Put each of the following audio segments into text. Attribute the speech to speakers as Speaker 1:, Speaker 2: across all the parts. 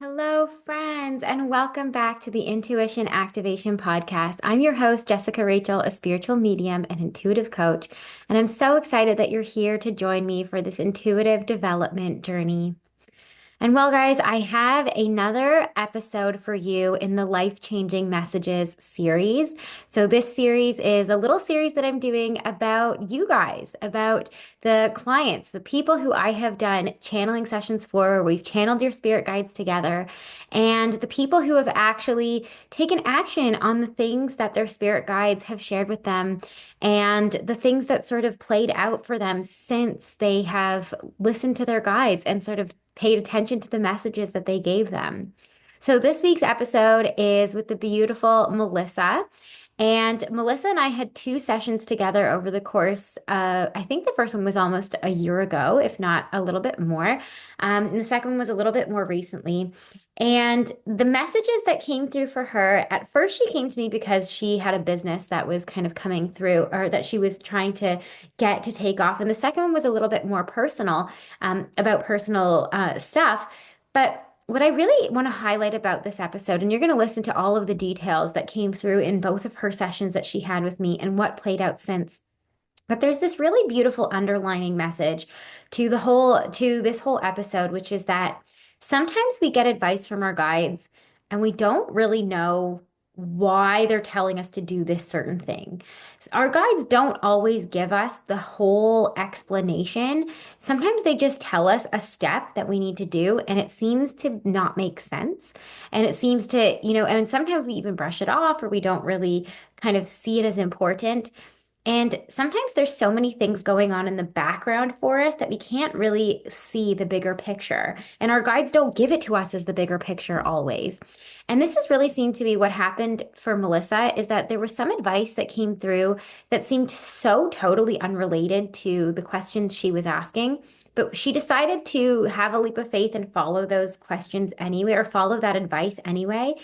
Speaker 1: Hello, friends, and welcome back to the Intuition Activation Podcast. I'm your host, Jessica Rachel, a spiritual medium and intuitive coach, and I'm so excited that you're here to join me for this intuitive development journey. And well, guys, I have another episode for you in the Life Changing Messages series. So, this series is a little series that I'm doing about you guys, about the clients, the people who I have done channeling sessions for, where we've channeled your spirit guides together, and the people who have actually taken action on the things that their spirit guides have shared with them and the things that sort of played out for them since they have listened to their guides and sort of paid attention to the messages that they gave them. So, this week's episode is with the beautiful Melissa. And Melissa and I had two sessions together over the course. I think the first one was almost a year ago, if not a little bit more. And the second one was a little bit more recently. And the messages that came through for her, at first, she came to me because she had a business that was kind of coming through or that she was trying to get to take off. And the second one was a little bit more personal, about personal stuff. But what I really want to highlight about this episode, and you're going to listen to all of the details that came through in both of her sessions that she had with me and what played out since. But there's this really beautiful underlining message to this whole episode, which is that sometimes we get advice from our guides and we don't really know why they're telling us to do this certain thing. Our guides don't always give us the whole explanation. Sometimes they just tell us a step that we need to do, and it seems to not make sense. And it seems to, and sometimes we even brush it off or we don't really kind of see it as important. And sometimes there's so many things going on in the background for us that we can't really see the bigger picture. And our guides don't give it to us as the bigger picture always. And this has really seemed to be what happened for Melissa is that there was some advice that came through that seemed so totally unrelated to the questions she was asking. But she decided to have a leap of faith and follow those questions anyway, or follow that advice anyway.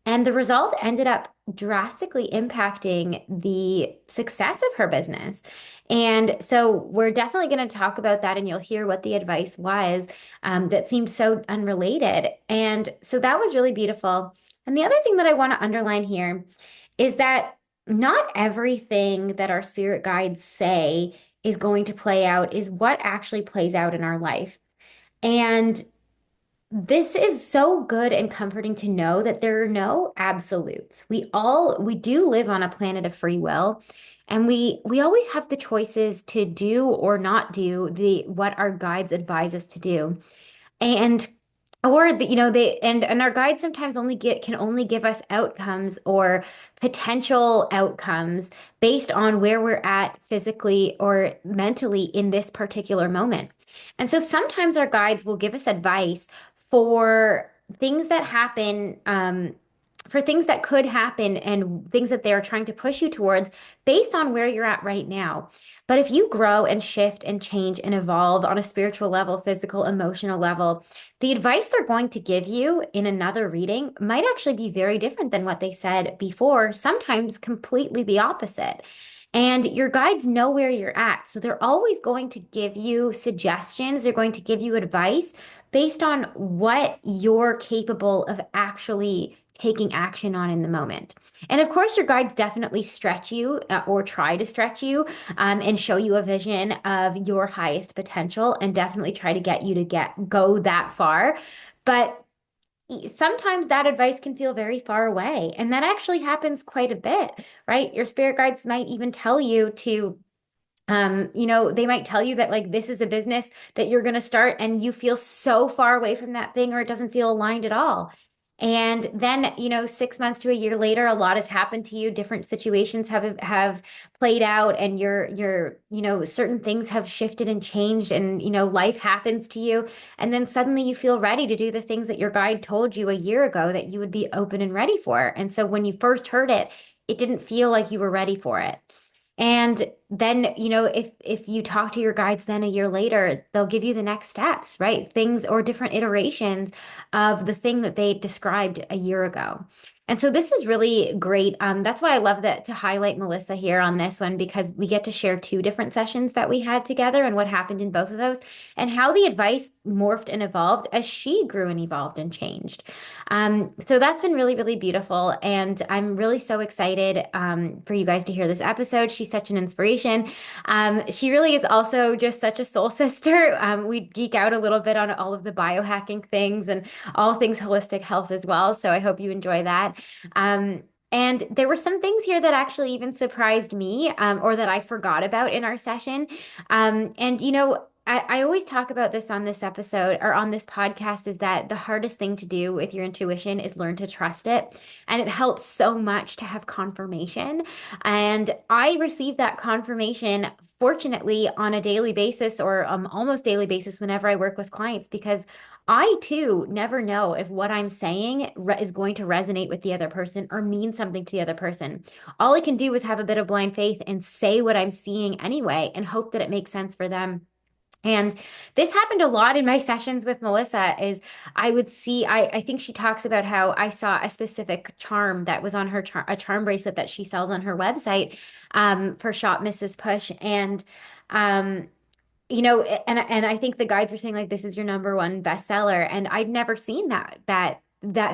Speaker 1: And the result ended up drastically impacting the success of her business. And so we're definitely going to talk about that, and you'll hear what the advice was that seemed so unrelated. And so that was really beautiful. And the other thing that I want to underline here is that not everything that our spirit guides say is going to play out is what actually plays out in our life. And this is so good and comforting to know that there are no absolutes. We do live on a planet of free will, and we always have the choices to do or not do the what our guides advise us to do. And or the, they and our guides sometimes can only give us outcomes or potential outcomes based on where we're at physically or mentally in this particular moment. And so sometimes our guides will give us advice for things that happen, for things that could happen and things that they're trying to push you towards based on where you're at right now. But if you grow and shift and change and evolve on a spiritual level, physical, emotional level, the advice they're going to give you in another reading might actually be very different than what they said before, sometimes completely the opposite. And your guides know where you're at. So they're always going to give you suggestions. They're going to give you advice based on what you're capable of actually taking action on in the moment. And of course, your guides definitely stretch you or try to stretch you and show you a vision of your highest potential and definitely try to get you to go that far. But sometimes that advice can feel very far away. And that actually happens quite a bit, right? Your spirit guides might even tell you to they might tell you that like this is a business that you're going to start and you feel so far away from that thing or it doesn't feel aligned at all. And then, 6 months to a year later, a lot has happened to you. Different situations have played out and certain things have shifted and changed and, life happens to you. And then suddenly you feel ready to do the things that your guide told you a year ago that you would be open and ready for. And so when you first heard it, it didn't feel like you were ready for it. And then, if you talk to your guides then a year later, they'll give you the next steps, right? Things or different iterations of the thing that they described a year ago. And so this is really great. That's why I love that to highlight Melissa here on this one because we get to share two different sessions that we had together and what happened in both of those and how the advice morphed and evolved as she grew and evolved and changed. So that's been really, really beautiful. And I'm really so excited for you guys to hear this episode. She's such an inspiration. She really is also just such a soul sister. We geek out a little bit on all of the biohacking things and all things holistic health as well. So I hope you enjoy that. Um, and there were some things here that actually even surprised me, or that I forgot about in our session. And I always talk about this on this episode or on this podcast is that the hardest thing to do with your intuition is learn to trust it. And it helps so much to have confirmation. And I receive that confirmation, fortunately, on a daily basis or almost daily basis whenever I work with clients, because I too never know if what I'm saying is going to resonate with the other person or mean something to the other person. All I can do is have a bit of blind faith and say what I'm seeing anyway and hope that it makes sense for them. And this happened a lot in my sessions with Melissa is I would see, I think she talks about how I saw a specific charm that was on a charm bracelet that she sells on her website for Shop Mrs. Push. Um, and I think the guides were saying like this is your number one bestseller, and I'd never seen that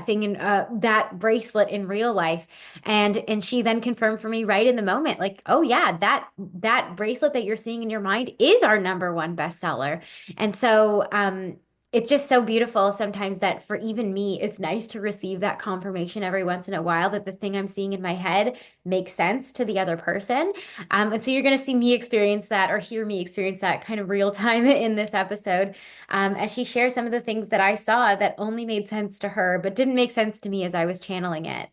Speaker 1: thing in that bracelet in real life, and she then confirmed for me right in the moment, like, oh yeah, that bracelet that you're seeing in your mind is our number one bestseller, and so it's just so beautiful sometimes that for even me, it's nice to receive that confirmation every once in a while that the thing I'm seeing in my head makes sense to the other person. And so you're going to see me experience that or hear me experience that kind of real time in this episode as she shares some of the things that I saw that only made sense to her, but didn't make sense to me as I was channeling it.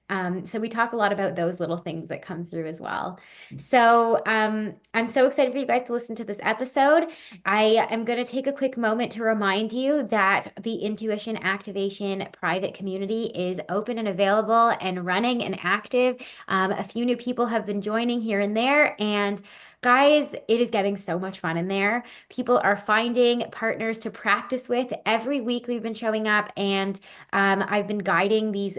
Speaker 1: So we talk a lot about those little things that come through as well. So I'm so excited for you guys to listen to this episode. I am going to take a quick moment to remind you that the Intuition Activation private community is open and available and running and active. A few new people have been joining here and there, and guys, it is getting so much fun in there. People are finding partners to practice with. Every week we've been showing up, and I've been guiding these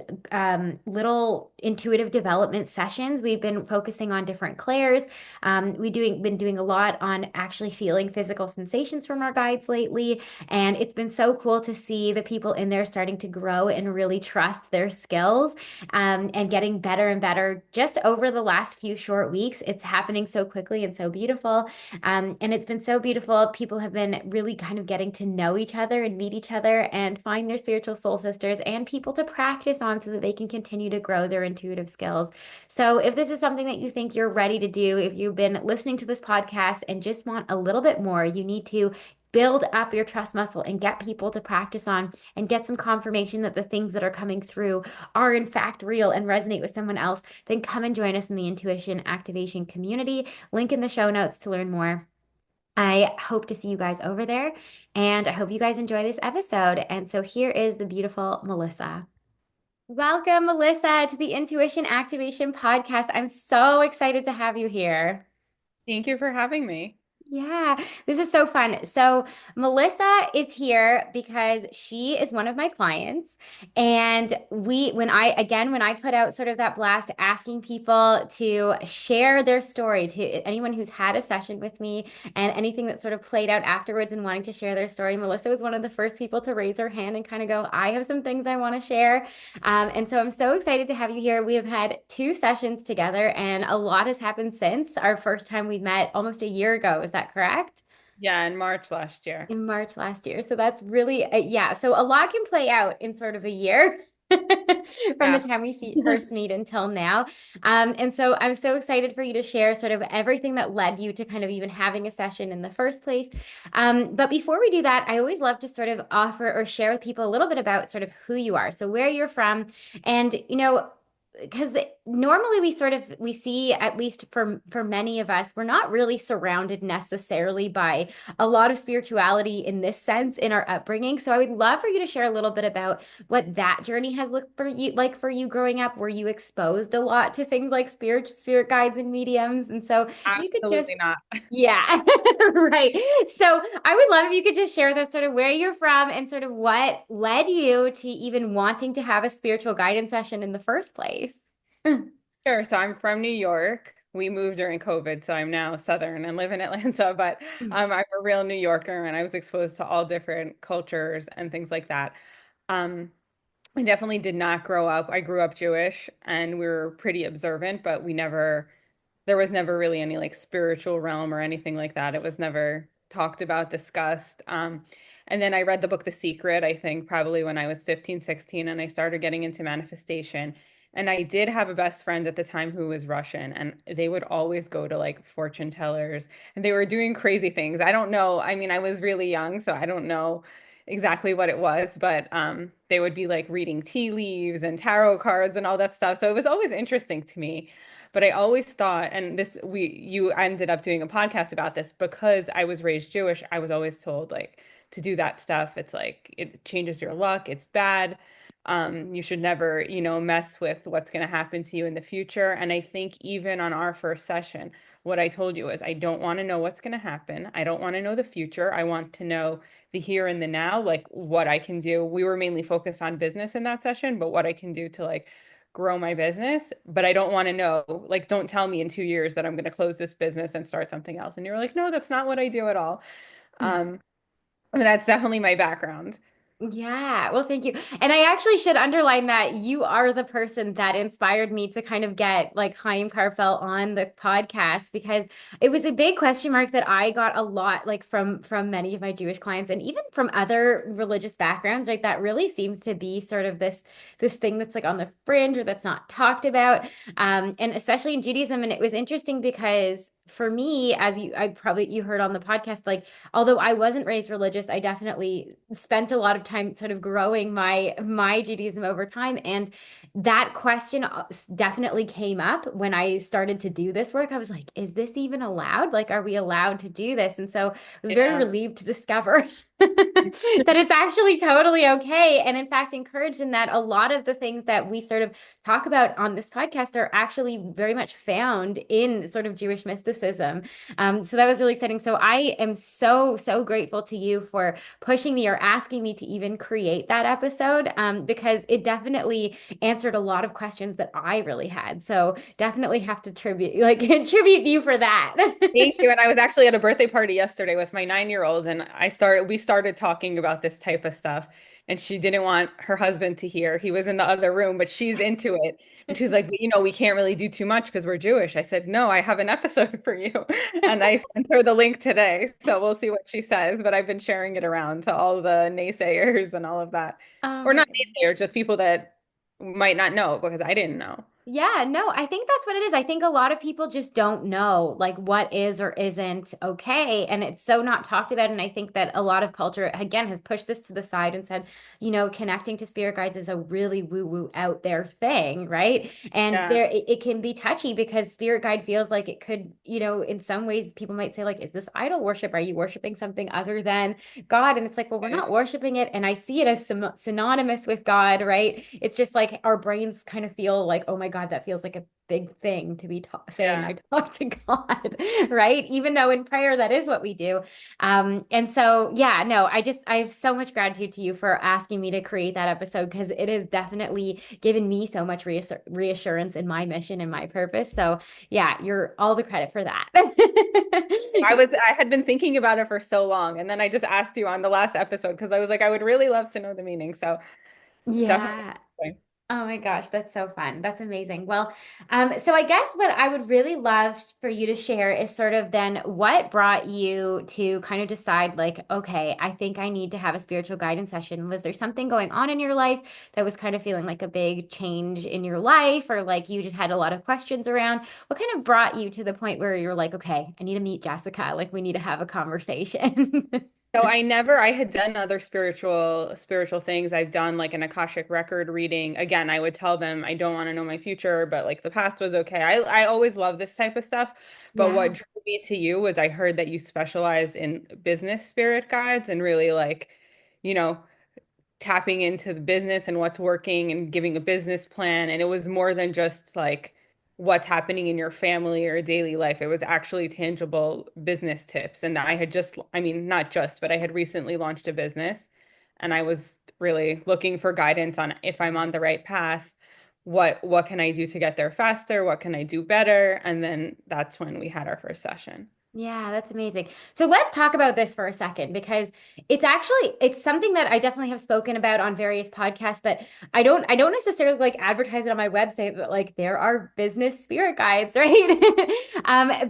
Speaker 1: little intuitive development sessions. We've been focusing on different clairs. Been doing a lot on actually feeling physical sensations from our guides lately, and it's been so cool to see the people in there starting to grow and really trust their skills and getting better and better just over the last few short weeks. It's happening so quickly and so beautiful. And it's been so beautiful. People have been really kind of getting to know each other and meet each other and find their spiritual soul sisters and people to practice on so that they can continue to grow their intuitive skills. So if this is something that you think you're ready to do, if you've been listening to this podcast and just want a little bit more, you need to build up your trust muscle and get people to practice on and get some confirmation that the things that are coming through are in fact real and resonate with someone else, then come and join us in the Intuition Activation community. Link in the show notes to learn more. I hope to see you guys over there, and I hope you guys enjoy this episode. And so here is the beautiful Melissa. Welcome, Melissa, to the Intuition Activation podcast. I'm so excited to have you here.
Speaker 2: Thank you for having me.
Speaker 1: Yeah, this is so fun. So, Melissa is here because she is one of my clients. And when I put out sort of that blast asking people to share their story to anyone who's had a session with me and anything that sort of played out afterwards and wanting to share their story, Melissa was one of the first people to raise her hand and kind of go, I have some things I want to share. And so I'm so excited to have you here. We have had two sessions together, and a lot has happened since our first time we met almost a year ago. Is that correct?
Speaker 2: Yeah, in March last year.
Speaker 1: In March last year. So that's really, yeah. So a lot can play out in sort of a year. From the
Speaker 2: Yeah.
Speaker 1: time we first meet until now. And so I'm so excited for you to share sort of everything that led you to kind of even having a session in the first place. But before we do that, I always love to sort of offer or share with people a little bit about sort of who you are. So where you're from and, because normally we see, at least for many of us, we're not really surrounded necessarily by a lot of spirituality in this sense in our upbringing. So I would love for you to share a little bit about what that journey has looked for you like for you growing up. Were you exposed a lot to things like spirit guides and mediums? And so you could just
Speaker 2: Absolutely not.
Speaker 1: yeah, right. So I would love if you could just share this sort of where you're from and sort of what led you to even wanting to have a spiritual guidance session in the first place.
Speaker 2: Sure. So I'm from New York. We moved during COVID, so I'm now Southern and live in Atlanta, but I'm a real New Yorker and I was exposed to all different cultures and things like that. Um, I definitely did not grow up. I grew up Jewish and we were pretty observant, but there was never really any like spiritual realm or anything like that. It was never talked about, discussed. And then I read the book The Secret, I think probably when I was 15, 16, and I started getting into manifestation. And I did have a best friend at the time who was Russian, and they would always go to like fortune tellers, and they were doing crazy things. I don't know. I mean, I was really young, so I don't know exactly what it was, but they would be like reading tea leaves and tarot cards and all that stuff. So it was always interesting to me. But I always thought, and you ended up doing a podcast about this because I was raised Jewish. I was always told like to do that stuff. It's like it changes your luck. It's bad. You should never, mess with what's going to happen to you in the future. And I think even on our first session, what I told you is I don't want to know what's going to happen. I don't want to know the future. I want to know the here and the now, like what I can do. We were mainly focused on business in that session, but what I can do to like grow my business. But I don't want to know, like, don't tell me in 2 years that I'm going to close this business and start something else. And you're like, no, that's not what I do at all. I mean, that's definitely my background.
Speaker 1: Yeah, well, thank you. And I actually should underline that you are the person that inspired me to kind of get like Chaim Karfel on the podcast because it was a big question mark that I got a lot like from many of my Jewish clients and even from other religious backgrounds, right? That really seems to be sort of this thing that's like on the fringe or that's not talked about. And especially in Judaism. And it was interesting because for me, as you heard on the podcast, like although I wasn't raised religious, I definitely spent a lot of time sort of growing my Judaism over time. And that question definitely came up when I started to do this work. I was like, is this even allowed? Like, are we allowed to do this? And so I was very
Speaker 2: Yeah.
Speaker 1: relieved to discover that it's actually totally okay. And in fact, encouraged in that a lot of the things that we sort of talk about on this podcast are actually very much found in sort of Jewish mysticism. So that was really exciting. So I am so grateful to you for pushing me or asking me to even create that episode because it definitely answered a lot of questions that I really had. So definitely have to tribute you for that.
Speaker 2: Thank you. And I was actually at a birthday party yesterday with my 9-year-olds, and we started talking about this type of stuff. And she didn't want her husband to hear. He was in the other room, but she's into it. And she's like, we can't really do too much because we're Jewish. I said, no, I have an episode for you. And I sent her the link today. So we'll see what she says. But I've been sharing it around to all the naysayers and all of that.
Speaker 1: Oh
Speaker 2: Or
Speaker 1: my
Speaker 2: not
Speaker 1: God.
Speaker 2: naysayers, just people that might not know because I didn't know.
Speaker 1: Yeah, no, I think that's what it is. I think a lot of people just don't know like what is or isn't okay. And it's so not talked about. And I think that a lot of culture, again, has pushed this to the side and said, connecting to spirit guides is a really woo-woo out there thing, right? And
Speaker 2: Yeah.
Speaker 1: it can be touchy because spirit guide feels like it could, in some ways people might say, like, is this idol worship? Are you worshiping something other than God? And it's like, well, we're not worshiping it. And I see it as synonymous with God, right? It's just like our brains kind of feel like, oh my God, that feels like a big thing to be saying
Speaker 2: Yeah.
Speaker 1: I talk to God, right? Even though in prayer that is what we do. And so, yeah, no, I have so much gratitude to you for asking me to create that episode because it has definitely given me so much reassurance in my mission and my purpose. So, yeah, you're all the credit for that.
Speaker 2: I had been thinking about it for so long, and then I just asked you on the last episode because I was like, I would really love to know the meaning. So definitely.
Speaker 1: Yeah. Oh my gosh, that's so fun. That's amazing. Well, so I guess what I would really love for you to share is sort of then what brought you to kind of decide, like, okay, I think I need to have a spiritual guidance session. Was there something going on in your life that was kind of feeling like a big change in your life, or like you just had a lot of questions around? What kind of brought you to the point where you're like, okay, I need to meet Jessica, like we need to have a conversation?
Speaker 2: So I had done other spiritual things. I've done like an Akashic record reading. Again, I would tell them I don't want to know my future, but like the past was okay. I always love this type of stuff. But what
Speaker 1: Yeah.
Speaker 2: drew me to you was I heard that you specialize in business spirit guides and really like, you know, tapping into the business and what's working and giving a business plan. And it was more than just like what's happening in your family or daily life. It was actually tangible business tips. And I had just, I mean, not just, but I had recently launched a business and I was really looking for guidance on if I'm on the right path. What can I do to get there faster? What can I do better? And then that's when we had our first session.
Speaker 1: Yeah, that's amazing. So let's talk about this for a second because it's something that I definitely have spoken about on various podcasts, but I don't necessarily like advertise it on my website that like there are business spirit guides, right?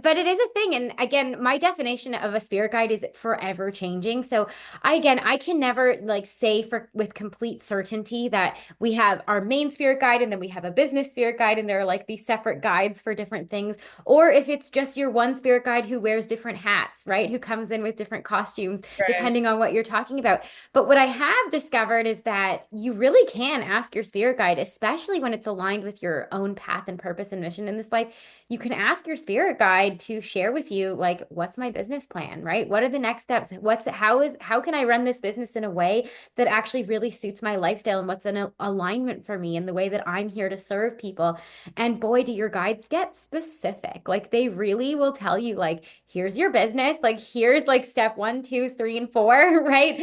Speaker 1: But it is a thing. And again, my definition of a spirit guide is forever changing. So I can never like say for with complete certainty that we have our main spirit guide and then we have a business spirit guide and there are like these separate guides for different things or if it's just your one spirit guide who wears different hats, right? Who comes in with different costumes
Speaker 2: Right.
Speaker 1: depending on what you're talking about. But what I have discovered is that you really can ask your spirit guide, especially when it's aligned with your own path and purpose and mission in this life. You can ask your spirit guide to share with you, like, what's my business plan, right? What are the next steps? How can I run this business in a way that actually really suits my lifestyle and what's an alignment for me in the way that I'm here to serve people? And boy, do your guides get specific. Like they really will tell you, like, here's your business, like here's like step one, two, three, and four, right?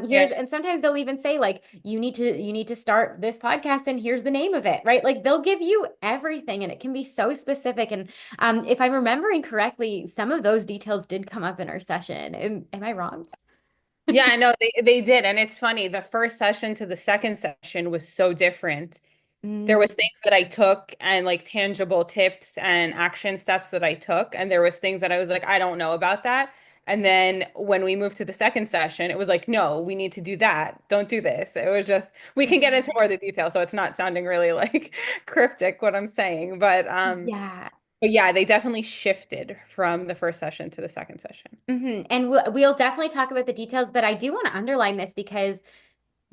Speaker 2: Yeah.
Speaker 1: And sometimes they'll even say, like, you need to start this podcast and here's the name of it, right? Like they'll give you everything and it can be so specific. And if I'm remembering correctly, some of those details did come up in our session. Am I wrong?
Speaker 2: Yeah, I know they did. And it's funny, the first session to the second session was so different. There
Speaker 1: Mm,
Speaker 2: was things that I took and like tangible tips and action steps that I took. And there was things that I was like, I don't know about that. And then when we moved to the second session, it was like, no, we need to do that. Don't do this. It was just, we can get into more of the details, so it's not sounding really like cryptic what I'm saying.
Speaker 1: yeah.
Speaker 2: But yeah, they definitely shifted from the first session to the second session.
Speaker 1: And we'll definitely talk about the details, but I do want to underline this because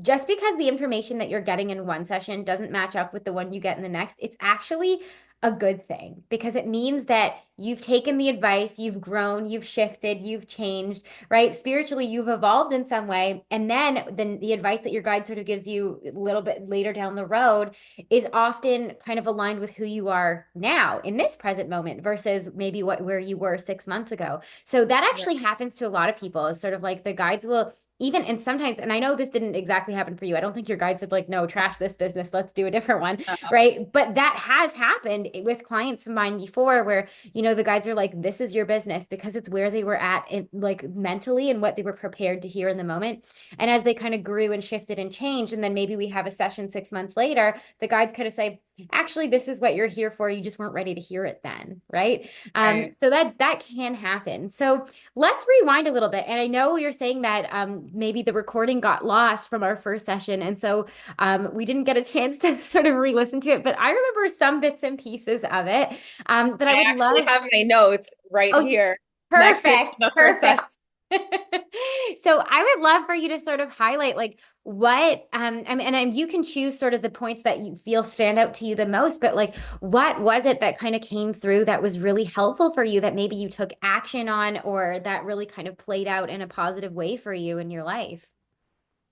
Speaker 1: just because the information that you're getting in one session doesn't match up with the one you get in the next, it's actually a good thing because it means that you've taken the advice, you've grown, you've shifted, you've changed, right? Spiritually, you've evolved in some way. And then the advice that your guide sort of gives you a little bit later down the road is often kind of aligned with who you are now in this present moment versus maybe where you were 6 months ago. So that
Speaker 2: Right.
Speaker 1: actually happens to a lot of people. It's sort of like the guides will even and sometimes and I know this didn't exactly happen for you. I don't think your guide said like no, trash this business, let's do a different one, right? But that has happened with clients of mine before where the guides are like this is your business because it's where they were at in, like mentally and what they were prepared to hear in the moment. And as they kind of grew and shifted and changed and then maybe we have a session 6 months later, the guides kind of say actually this is what you're here for, you just weren't ready to hear it then, right?
Speaker 2: Right.
Speaker 1: So that can happen. So let's rewind a little bit. And I know you're saying that maybe the recording got lost from our first session. And so we didn't get a chance to sort of re-listen to it, but I remember some bits and pieces of it. But I
Speaker 2: I
Speaker 1: would
Speaker 2: actually
Speaker 1: love,
Speaker 2: have my notes right
Speaker 1: oh,
Speaker 2: here next to
Speaker 1: perfect,
Speaker 2: the first session.
Speaker 1: perfect. So I would love for you to sort of highlight like what I mean, and you can choose sort of the points that you feel stand out to you the most, but like what was it that kind of came through that was really helpful for you that maybe you took action on or that really kind of played out in a positive way for you in your life?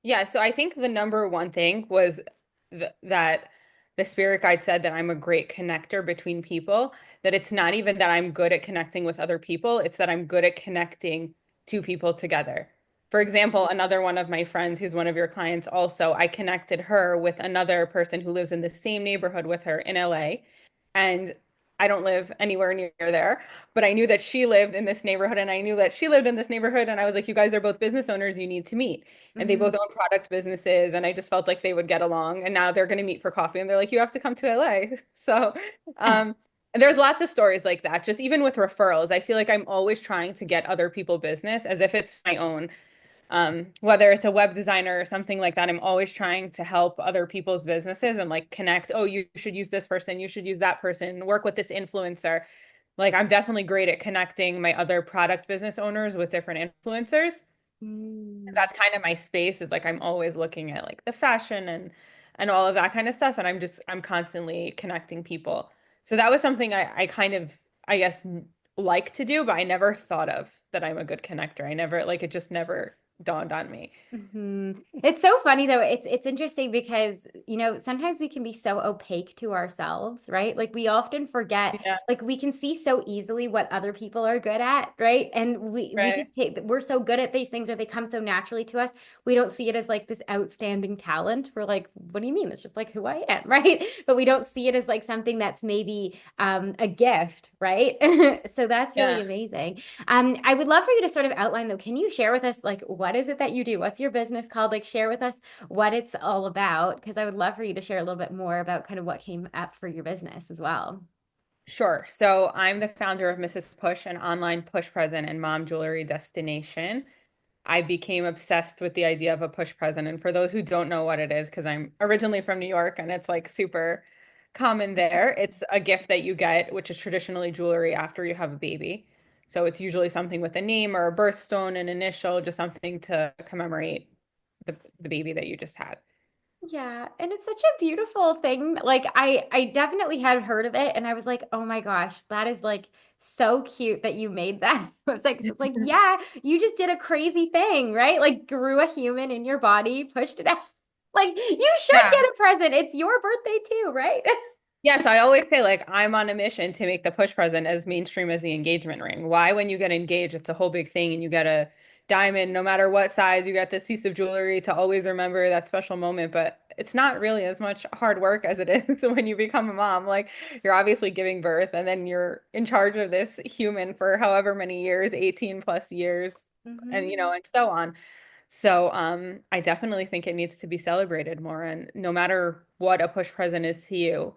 Speaker 2: Yeah, so I think the number one thing was th that the spirit guide said that I'm a great connector between people, that it's not even that I'm good at connecting with other people, it's that I'm good at connecting two people together. For example, another one of my friends who's one of your clients also, I connected her with another person who lives in the same neighborhood with her in LA. And I don't live anywhere near there, but I knew that she lived in this neighborhood and I knew that she lived in this neighborhood. And I was like, you guys are both business owners, you need to meet. And they both
Speaker 1: Mm-hmm.
Speaker 2: own product businesses. And I just felt like they would get along. And now they're going to meet for coffee. And they're like, you have to come to LA. So, um, and there's lots of stories like that. Just even with referrals, I feel like I'm always trying to get other people business as if it's my own. Whether it's a web designer or something like that, I'm always trying to help other people's businesses and like connect. Oh, you should use this person. You should use that person. Work with this influencer. Like I'm definitely great at connecting my other product business owners with different influencers.
Speaker 1: Mm.
Speaker 2: That's kind of my space is like I'm always looking at like the fashion and all of that kind of stuff. And I'm constantly connecting people. So that was something I kind of, I guess, like to do, but I never thought of that I'm a good connector. I never, like, it just never dawned on me.
Speaker 1: It's so funny though. It's interesting because, sometimes we can be so opaque to ourselves, right? Like we often forget,
Speaker 2: Yeah,
Speaker 1: like we can see so easily what other people are good at, right? And we
Speaker 2: right.
Speaker 1: just we're so good at these things or they come so naturally to us. We don't see it as like this outstanding talent. We're like, what do you mean? It's just like who I am, right? But we don't see it as like something that's maybe a gift, right? So that's really
Speaker 2: Yeah.
Speaker 1: amazing. I would love for you to sort of outline though. Can you share with us like what is it that you do? What's your business called? Like share with us what it's all about because I would love for you to share a little bit more about kind of what came up for your business as well.
Speaker 2: Sure. So I'm the founder of Mrs. Push, an online push present and mom jewelry destination. I became obsessed with the idea of a push present. And for those who don't know what it is, because I'm originally from New York and it's like super common there, it's a gift that you get, which is traditionally jewelry after you have a baby. So it's usually something with a name or a birthstone, an initial, just something to commemorate the baby that you just had.
Speaker 1: Yeah, and it's such a beautiful thing. Like I definitely had heard of it and I was like, "Oh my gosh, that is like so cute that you made that." I was like, "Yeah, you just did a crazy thing, right? Like grew a human in your body, pushed it out. Like you should
Speaker 2: Yeah.
Speaker 1: get a present. It's your birthday too, right?"
Speaker 2: Yes, I always say like I'm on a mission to make the push present as mainstream as the engagement ring. Why, when you get engaged, it's a whole big thing and you get a diamond, no matter what size, you get this piece of jewelry to always remember that special moment. But it's not really as much hard work as it is when you become a mom. Like you're obviously giving birth and then you're in charge of this human for however many years, 18 plus years, and
Speaker 1: Hmm.
Speaker 2: and so on. So I definitely think it needs to be celebrated more. And no matter what a push present is to you.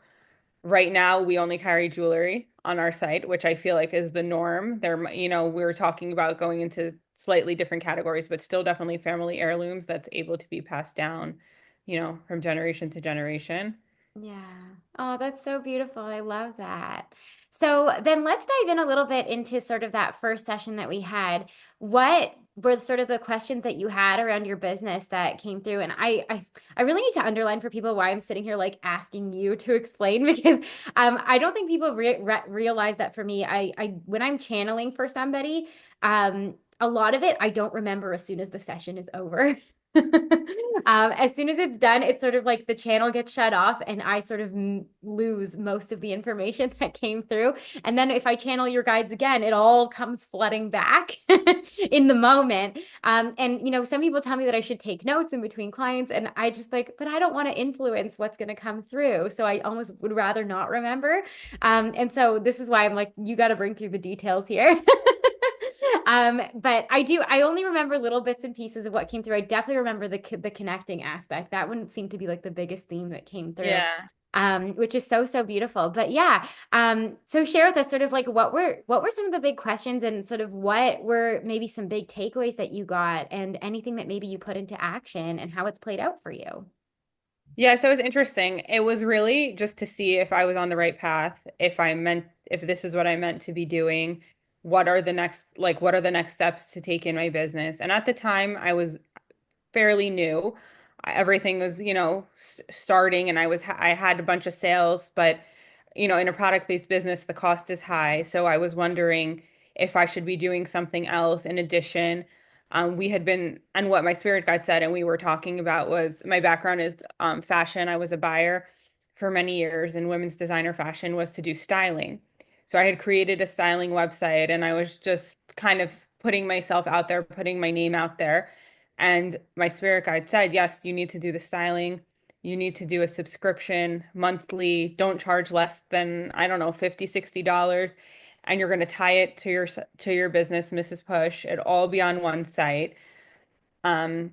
Speaker 2: Right now, we only carry jewelry on our site, which I feel like is the norm. We were talking about going into slightly different categories, but still definitely family heirlooms that's able to be passed down, from generation to generation.
Speaker 1: Yeah. Oh, that's so beautiful. I love that. So then let's dive in a little bit into sort of that first session that we had. What were sort of the questions that you had around your business that came through? And I really need to underline for people why I'm sitting here like asking you to explain because I don't think people realize that for me, I when I'm channeling for somebody, a lot of it I don't remember as soon as the session is over. As soon as it's done, it's sort of like the channel gets shut off, and I sort of lose most of the information that came through. And then if I channel your guides again, it all comes flooding back in the moment. And some people tell me that I should take notes in between clients, and I just like, but I don't want to influence what's going to come through. So I almost would rather not remember. And so this is why I'm like, you got to bring through the details here. But I only remember little bits and pieces of what came through. I definitely remember the connecting aspect. That wouldn't seem to be like the biggest theme that came through.
Speaker 2: Yeah.
Speaker 1: Which is so, so beautiful. But yeah, so share with us sort of like what were some of the big questions and sort of what were maybe some big takeaways that you got and anything that maybe you put into action and how it's played out for you.
Speaker 2: Yeah, so it was interesting. It was really just to see if I was on the right path, if this is what I meant to be doing, what are the next steps to take in my business. And at the time, I was fairly new. Everything was, starting and I had a bunch of sales, but in a product-based business, the cost is high. So I was wondering if I should be doing something else in addition. And what my spirit guide said, and we were talking about was my background is fashion. I was a buyer for many years in women's designer fashion was to do styling. So I had created a styling website and I was just kind of putting myself out there, putting my name out there. And my spirit guide said, yes, you need to do the styling. You need to do a subscription monthly. Don't charge less than, I don't know, 50, $60. And you're going to tie it to your business, Mrs. Push. It all be on one site. Um,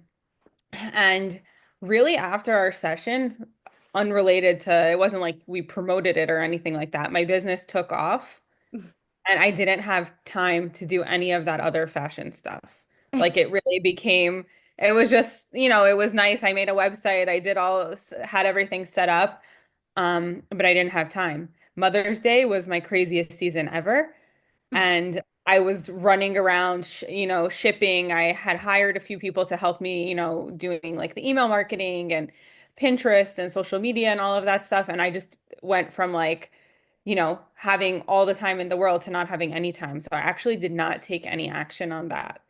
Speaker 2: and really after our session, unrelated to, it wasn't like we promoted it or anything like that. My business took off and I didn't have time to do any of that other fashion stuff. Like it really became, it was just, it was nice. I made a website. Had everything set up. But I didn't have time. Mother's Day was my craziest season ever. And I was running around, shipping. I had hired a few people to help me, doing like the email marketing and Pinterest and social media and all of that stuff. And I just went from like, having all the time in the world to not having any time. So I actually did not take any action on that.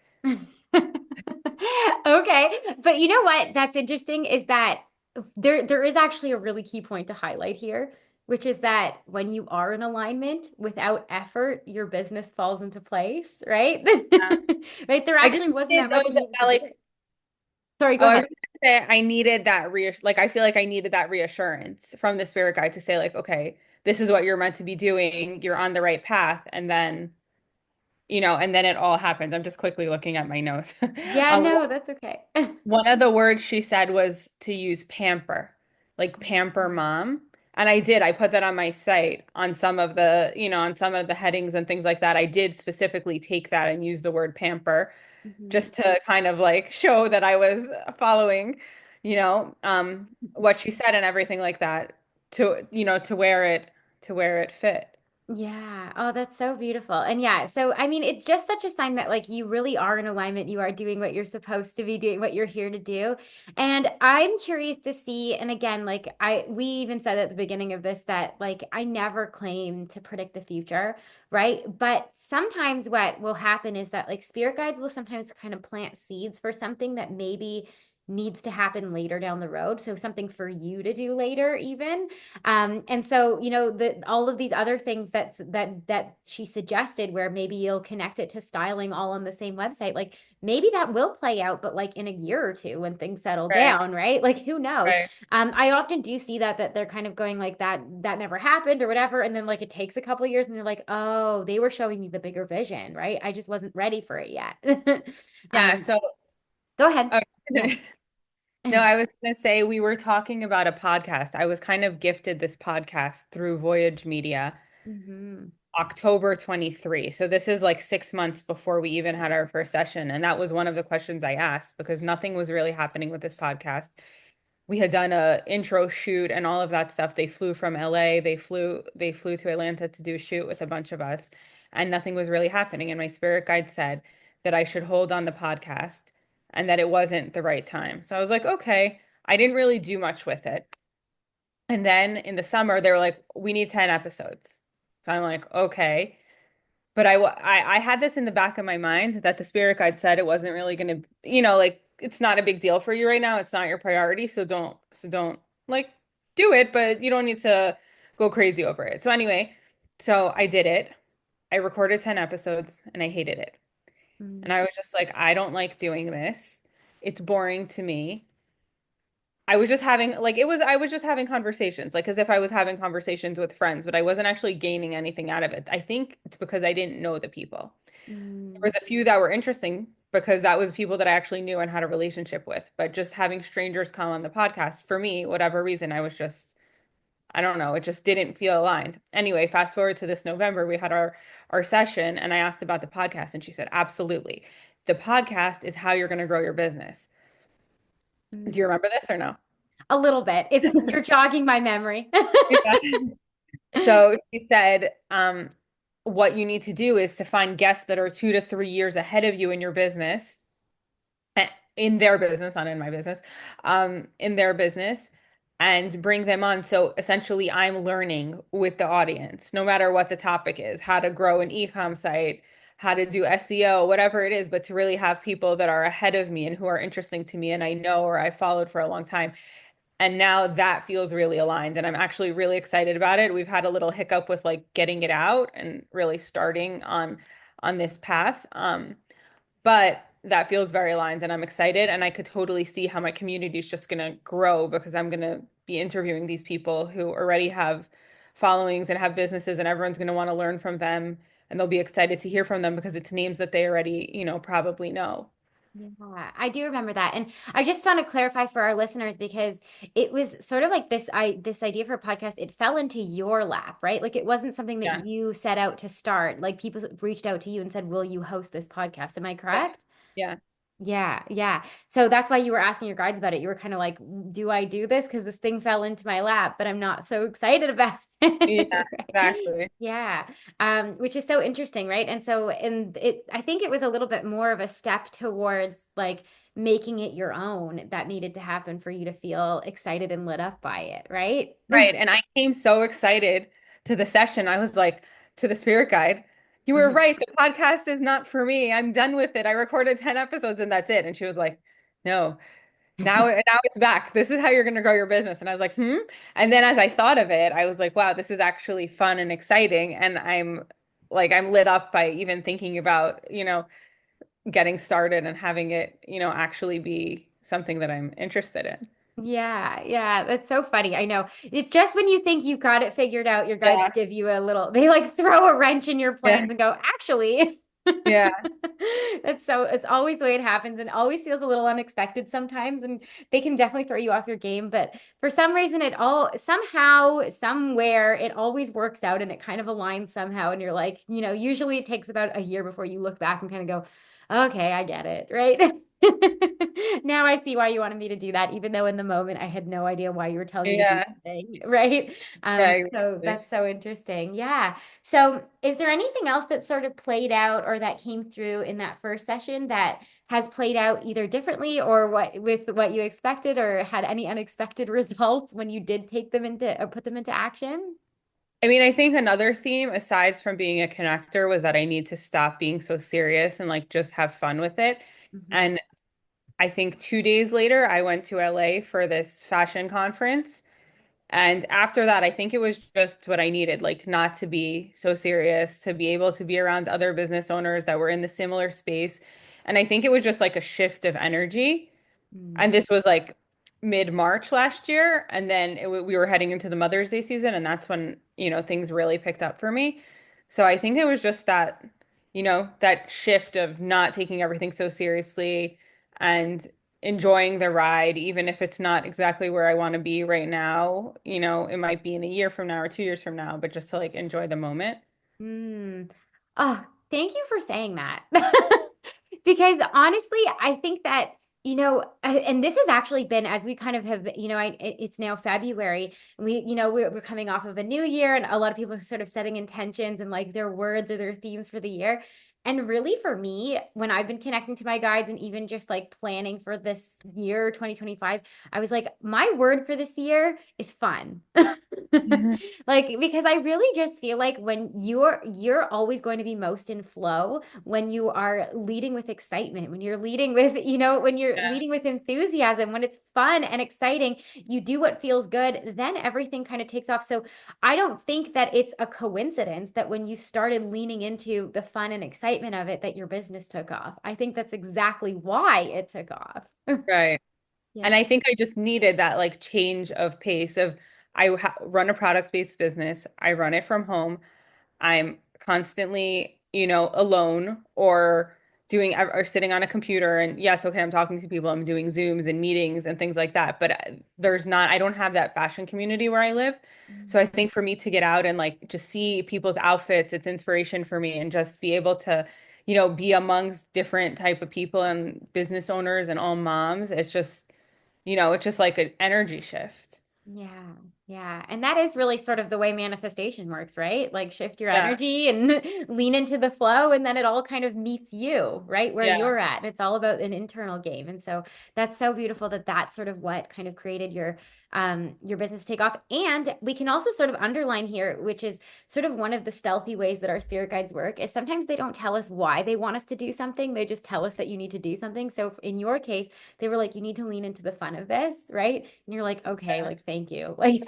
Speaker 1: Okay. But you know what? That's interesting is that there is actually a really key point to highlight here, which is that when you are in alignment without effort, your business falls into place, right?
Speaker 2: Yeah.
Speaker 1: Right? There
Speaker 2: I just
Speaker 1: actually wasn't
Speaker 2: needed
Speaker 1: that much
Speaker 2: those
Speaker 1: you
Speaker 2: that,
Speaker 1: needed to do.
Speaker 2: like,
Speaker 1: Sorry, go
Speaker 2: oh, I was
Speaker 1: ahead.
Speaker 2: gonna say I needed that like I feel like I needed that reassurance from the spirit guide to say like, okay, this is what you're meant to be doing. You're on the right path. And then it all happens. I'm just quickly looking at my notes.
Speaker 1: Yeah,
Speaker 2: Um,
Speaker 1: no, that's okay.
Speaker 2: one of the words she said was to use pamper, like pamper mom. And I did. I put that on my site on some of on some of the headings and things like that. I did specifically take that and use the word pamper
Speaker 1: Mhm.
Speaker 2: just to kind of like show that I was following, what she said and everything like that to where it fit.
Speaker 1: Yeah. Oh, that's so beautiful. And yeah, so I mean, it's just such a sign that like you really are in alignment. You are doing what you're supposed to be doing, what you're here to do. And I'm curious to see, and again, like we even said at the beginning of this that like I never claim to predict the future, right? But sometimes what will happen is that like spirit guides will sometimes kind of plant seeds for something that maybe needs to happen later down the road. So something for you to do later, even. And so, all of these other things that she suggested, where maybe you'll connect it to styling all on the same website, like maybe that will play out, but like in a year or two when things settle
Speaker 2: Right,
Speaker 1: down, right? Like who knows?
Speaker 2: right.
Speaker 1: I often do see that they're kind of going like that never happened or whatever, and then like it takes a couple of years, and they're like, oh, they were showing me the bigger vision, right? I just wasn't ready for it yet.
Speaker 2: Yeah,
Speaker 1: um,
Speaker 2: so
Speaker 1: Go ahead.
Speaker 2: oh,
Speaker 1: Yeah.
Speaker 2: no, I was going to say we were talking about a podcast. I was kind of gifted this podcast through Voyage Media,
Speaker 1: Hmm.
Speaker 2: October 23. So this is like 6 months before we even had our first session. And that was one of the questions I asked because nothing was really happening with this podcast. We had done a intro shoot and all of that stuff. They flew from LA. They flew to Atlanta to do a shoot with a bunch of us, and nothing was really happening. And my spirit guide said that I should hold on the podcast and that it wasn't the right time. So I was like, okay. I didn't really do much with it. And then in the summer, they were like, we need 10 episodes. So I'm like, okay. But I had this in the back of my mind that the spirit guide said it wasn't really going to, like it's not a big deal for you right now. It's not your priority, so don't like do it, but you don't need to go crazy over it. So anyway, so I did it. I recorded 10 episodes and I hated it. And I was just like, I don't like doing this. It's boring to me. I was just having conversations, like as if I was having conversations with friends, but I wasn't actually gaining anything out of it. I think it's because I didn't know the people. There
Speaker 1: Mm-hmm.
Speaker 2: was a few that were interesting because that was people that I actually knew and had a relationship with. But just having strangers come on the podcast, for me, whatever reason, I don't know, it just didn't feel aligned. Anyway, fast forward to this November, we had our session and I asked about the podcast and she said, absolutely. The podcast is how you're going to grow your business. Do you remember this or no?
Speaker 1: A little bit. You're jogging my memory.
Speaker 2: Yeah. So she said, what you need to do is to find guests that are 2 to 3 years ahead of you in your business, in their business, not in my business, in their business, and bring them on. So essentially, I'm learning with the audience, no matter what the topic is, how to grow an e-com site, how to do SEO, whatever it is, but to really have people that are ahead of me and who are interesting to me and I know or I followed for a long time. And now that feels really aligned, and I'm actually really excited about it. We've had a little hiccup with like getting it out and really starting on this path. But that feels very aligned and I'm excited and I could totally see how my community is just gonna grow because I'm gonna be interviewing these people who already have followings and have businesses and everyone's gonna want to learn from them and they'll be excited to hear from them because it's names that they already, probably know.
Speaker 1: Yeah, I do remember that. And I just want to clarify for our listeners because it was sort of like this idea for a podcast, it fell into your lap, right? Like it wasn't something that
Speaker 2: Yeah.
Speaker 1: you set out to start. Like people reached out to you and said, "Will you host this podcast?" Am I
Speaker 2: Yeah.
Speaker 1: correct?
Speaker 2: Yeah.
Speaker 1: Yeah, yeah. So that's why you were asking your guides about it. You were kind of like, do I do this? Because this thing fell into my lap, but I'm not so excited about
Speaker 2: Yeah,
Speaker 1: it. Right?
Speaker 2: exactly.
Speaker 1: Yeah. Which is so interesting, right? And so I think it was a little bit more of a step towards like making it your own that needed to happen for you to feel excited and lit up by it, right?
Speaker 2: Right. And I came so excited to the session. I was like, to the spirit guide, you were
Speaker 1: Mhm.
Speaker 2: right. The podcast is not for me. I'm done with it. I recorded 10 episodes and that's it. And she was like, no, now it's back. This is how you're going to grow your business. And I was like, hmm. And then as I thought of it, I was like, wow, this is actually fun and exciting. And I'm lit up by even thinking about, getting started and having it, actually be something that I'm interested in.
Speaker 1: Yeah, yeah, that's so funny. I know. It's just when you think you've got it figured out, your guides
Speaker 2: Yeah.
Speaker 1: give you a little, they like throw a wrench in your
Speaker 2: Yeah.
Speaker 1: plans and go, actually.
Speaker 2: Yeah.
Speaker 1: It's always the way it happens and always feels a little unexpected sometimes. And they can definitely throw you off your game. But for some reason, somehow, somewhere, it always works out and it kind of aligns somehow. And you're like, usually it takes about a year before you look back and kind of go, okay, I get it, right? Now I see why you wanted me to do that, even though in the moment I had no idea why you were telling me to do
Speaker 2: Yeah.
Speaker 1: something, right?
Speaker 2: Yeah,
Speaker 1: So
Speaker 2: exactly.
Speaker 1: that's so interesting. Yeah. So is there anything else that sort of played out or that came through in that first session that has played out either differently or with what you expected or had any unexpected results when you did take them into or put them into action?
Speaker 2: I mean, I think another theme, aside from being a connector, was that I need to stop being so serious and like just have fun with it.
Speaker 1: Mhm.
Speaker 2: And I think 2 days later, I went to LA for this fashion conference. And after that, I think it was just what I needed, like not to be so serious, to be able to be around other business owners that were in the similar space. And I think it was just like a shift of energy.
Speaker 1: Mm.
Speaker 2: And this was like mid-March last year. And then we were heading into the Mother's Day season. And that's when, things really picked up for me. So I think it was just that, that shift of not taking everything so seriously and enjoying the ride, even if it's not exactly where I want to be right now. It might be in a year from now or 2 years from now, but just to like enjoy the moment.
Speaker 1: Mm. Oh, thank you for saying that. Because honestly, I think that, and this has actually been as we kind of have, it's now February and we're coming off of a new year and a lot of people are sort of setting intentions and like their words or their themes for the year. And really for me, when I've been connecting to my guides and even just like planning for this year, 2025, I was like, my word for this year is fun.
Speaker 2: Mhm.
Speaker 1: Like because I really just feel like when you're always going to be most in flow when you are leading with excitement, when you're leading with, when you're
Speaker 2: Yeah,
Speaker 1: leading with enthusiasm, when it's fun and exciting, you do what feels good, then everything kind of takes off. So I don't think that it's a coincidence that when you started leaning into the fun and excitement of it, that your business took off. I think that's exactly why it took off.
Speaker 2: right. And
Speaker 1: Yeah.
Speaker 2: I think I just needed that like change of pace of I ha run a product-based business. I run it from home. I'm constantly, alone or sitting on a computer and yes, okay, I'm talking to people, I'm doing Zooms and meetings and things like that, but I don't have that fashion community where I live. So I think for me to get out and like just see people's outfits, it's inspiration for me and just be able to, be amongst different type of people and business owners and all moms. It's just like an energy shift.
Speaker 1: Yeah, yeah. And that is really sort of the way manifestation works, right? Like shift your
Speaker 2: Yeah.
Speaker 1: energy and lean into the flow, and then it all kind of meets you, right? Where
Speaker 2: Yeah.
Speaker 1: you're at. It's all about an internal game. And so that's so beautiful that that's sort of what kind of created your business take off. And we can also sort of underline here, which is sort of one of the stealthy ways that our spirit guides work, is sometimes they don't tell us why they want us to do something. They just tell us that you need to do something. So in your case, they were like, you need to lean into the fun of this, right? And you're like, okay, like, thank you. Like,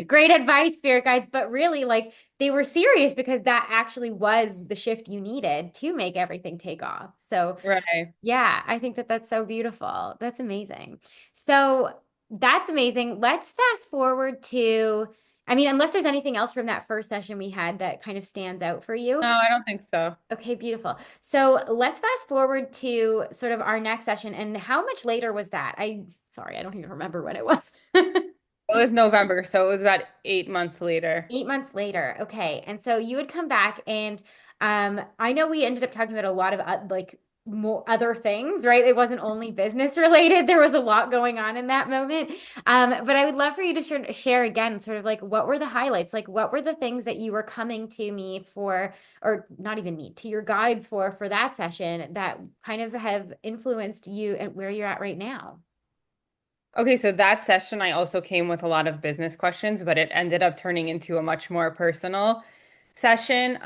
Speaker 1: great advice, spirit guides. But really, like, they were serious because that actually was the shift you needed to make everything take off. So,
Speaker 2: Right.
Speaker 1: yeah, I think that that's so beautiful. That's amazing. So, that's amazing. Let's fast forward to, I mean, unless there's anything else from that first session we had that kind of stands out for you.
Speaker 2: No, I don't think so.
Speaker 1: Okay, beautiful. So let's fast forward to sort of our next session. And how much later was that? Sorry, I don't even remember when it was.
Speaker 2: It was November, so it was about 8 months later.
Speaker 1: 8 months later. Okay. And so you would come back and I know we ended up talking about a lot of like more other things, right? It wasn't only business related. There was a lot going on in that moment. But I would love for you to share again, sort of like what were the highlights? Like what were the things that you were coming to me for, or not even me, to your guides for that session that kind of have influenced you and where you're at right now?
Speaker 2: Okay, so that session I also came with a lot of business questions, but it ended up turning into a much more personal session.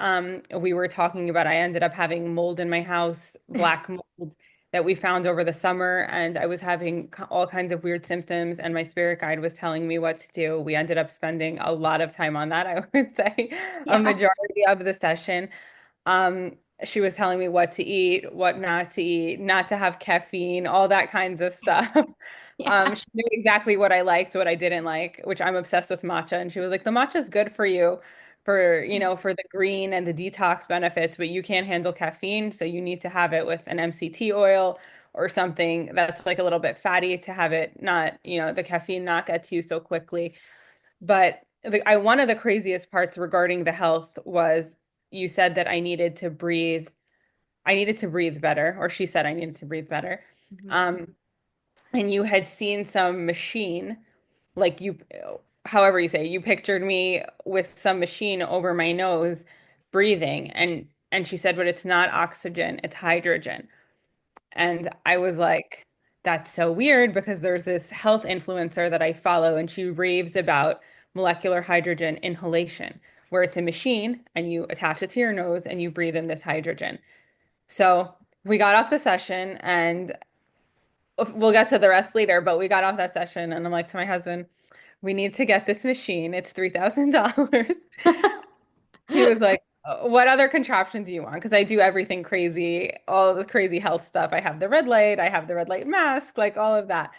Speaker 2: We were talking about I ended up having mold in my house, black mold that we found over the summer, and I was having all kinds of weird symptoms, and my spirit guide was telling me what to do. We ended up spending a lot of time on that, I would say, a
Speaker 1: Yeah.
Speaker 2: majority of the session. Um, she was telling me what to eat, not to have caffeine, all that kinds of stuff.
Speaker 1: Yeah.
Speaker 2: She knew exactly what I liked, what I didn't like, which I'm obsessed with matcha. And she was like, the matcha is good for you for the green and the detox benefits, but you can't handle caffeine. So you need to have it with an MCT oil or something that's like a little bit fatty to have it not, the caffeine not get to you so quickly. But one of the craziest parts regarding the health was you said that I needed to breathe better, or she said I needed to breathe better.
Speaker 1: Mhm.
Speaker 2: Um, and you had seen some machine, like however you say, you pictured me with some machine over my nose breathing, and she said, but it's not oxygen, it's hydrogen. And I was like, that's so weird because there's this health influencer that I follow, and she raves about molecular hydrogen inhalation, where it's a machine and you attach it to your nose and you breathe in this hydrogen. So we got off the session, and we'll get to the rest later, but we got off that session, and I'm like to my husband, we need to get this machine. It's $3,000. He was like, what other contraptions do you want? Because I do everything crazy, all of this crazy health stuff. I have the red light, I have the red light mask, like all of that.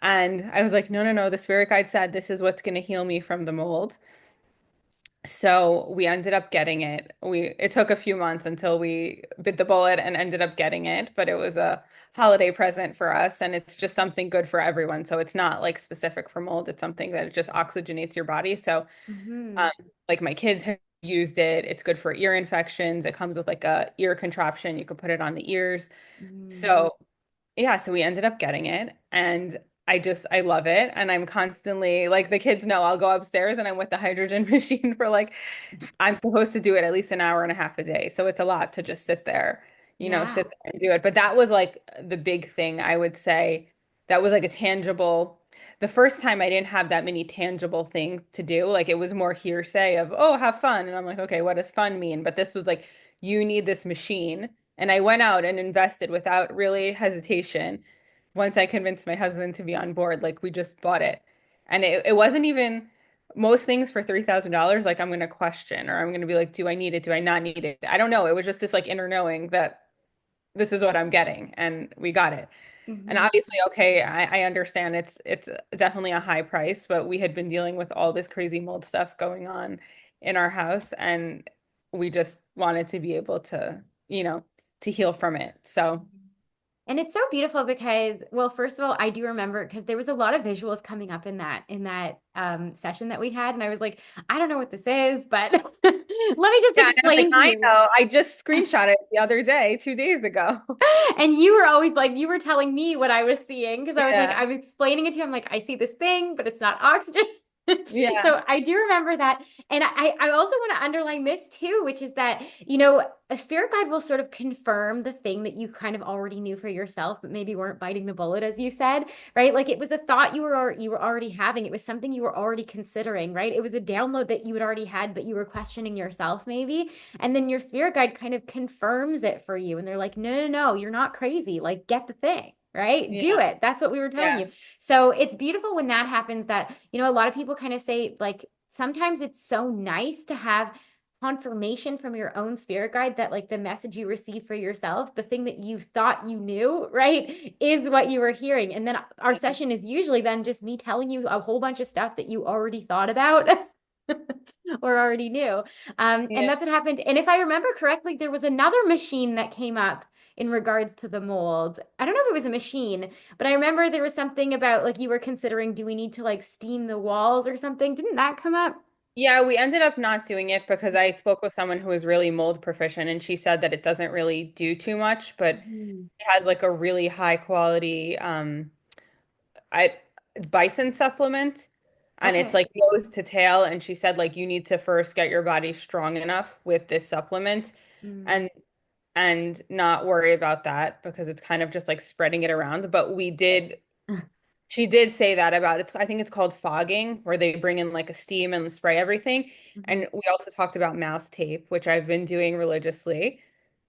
Speaker 2: And I was like, no, no, no. The spirit guide said this is what's going to heal me from the mold. So we ended up getting it. It took a few months until we bit the bullet and ended up getting it, but it was a holiday present for us, and it's just something good for everyone. So it's not like specific for mold. It's something that it just oxygenates your body. So
Speaker 1: Hmm.
Speaker 2: um, like my kids have used it. It's good for ear infections. It comes with like a ear contraption. You could put it on the ears.
Speaker 1: Mm.
Speaker 2: So yeah, so we ended up getting it, and I love it, and I'm constantly like the kids know I'll go upstairs and I'm with the hydrogen machine for like I'm supposed to do it at least an hour and a half a day. So it's a lot to just
Speaker 1: Yeah.
Speaker 2: sit there and do it. But that was like the big thing I would say that was like a tangible. The first time I didn't have that many tangible things to do. Like it was more hearsay of, oh, have fun. And I'm like, okay, what does fun mean? But this was like, you need this machine. And I went out and invested without really hesitation. Once I convinced my husband to be on board, like we just bought it. And it wasn't even most things for $3,000, like I'm going to question or I'm going to be like, do I need it? Do I not need it? I don't know. It was just this like inner knowing that this is what I'm getting and we got it. And
Speaker 1: Hmm.
Speaker 2: obviously, okay, I understand it's definitely a high price, but we had been dealing with all this crazy mold stuff going on in our house and we just wanted to be able to heal from it. So
Speaker 1: And it's so beautiful because, well, first of all, I do remember because there was a lot of visuals coming up in that session that we had, and I was like, I don't know what this is, but let me just
Speaker 2: yeah, and I was like,
Speaker 1: explain to
Speaker 2: I
Speaker 1: you.
Speaker 2: know. I just screenshot it the other day, 2 days ago.
Speaker 1: And you were always like, you were telling me what I was seeing because I was like,
Speaker 2: Yeah.
Speaker 1: I was explaining it to him, like, I see this thing, but it's not oxygen.
Speaker 2: Yeah.
Speaker 1: So I do remember that. And I also want to underline this too, which is that, a spirit guide will sort of confirm the thing that you kind of already knew for yourself, but maybe weren't biting the bullet, as you said, right? Like it was a thought you were already having. It was something you were already considering, right? It was a download that you had already had, but you were questioning yourself maybe. And then your spirit guide kind of confirms it for you. And they're like, no, no, no, you're not crazy. Like, get the thing, right? Do
Speaker 2: Yeah.
Speaker 1: it. That's what we were telling
Speaker 2: Yeah.
Speaker 1: you. So it's beautiful when that happens that, a lot of people kind of say, like, sometimes it's so nice to have confirmation from your own spirit guide that like the message you receive for yourself, the thing that you thought you knew, right, is what you were hearing. And then our session is usually then just me telling you a whole bunch of stuff that you already thought about or already knew. And
Speaker 2: Yeah.
Speaker 1: that's what happened. And if I remember correctly, there was another machine that came up in regards to the mold. I don't know if it was a machine, but I remember there was something about like you were considering, do we need to like steam the walls or something? Didn't that come up?
Speaker 2: Yeah, we ended up not doing it because I spoke with someone who was really mold proficient and she said that it doesn't really do too much, but
Speaker 1: Mhm.
Speaker 2: it has like a really high quality I bison supplement and it's
Speaker 1: Okay.
Speaker 2: like nose to tail and she said like you need to first get your body strong enough with this supplement
Speaker 1: Mm.
Speaker 2: and not worry about that because it's kind of just like spreading it around. But we did she did say that about it. I think it's called fogging, where they bring in like a steam and spray everything.
Speaker 1: Mhm.
Speaker 2: And we also talked about mouth tape, which I've been doing religiously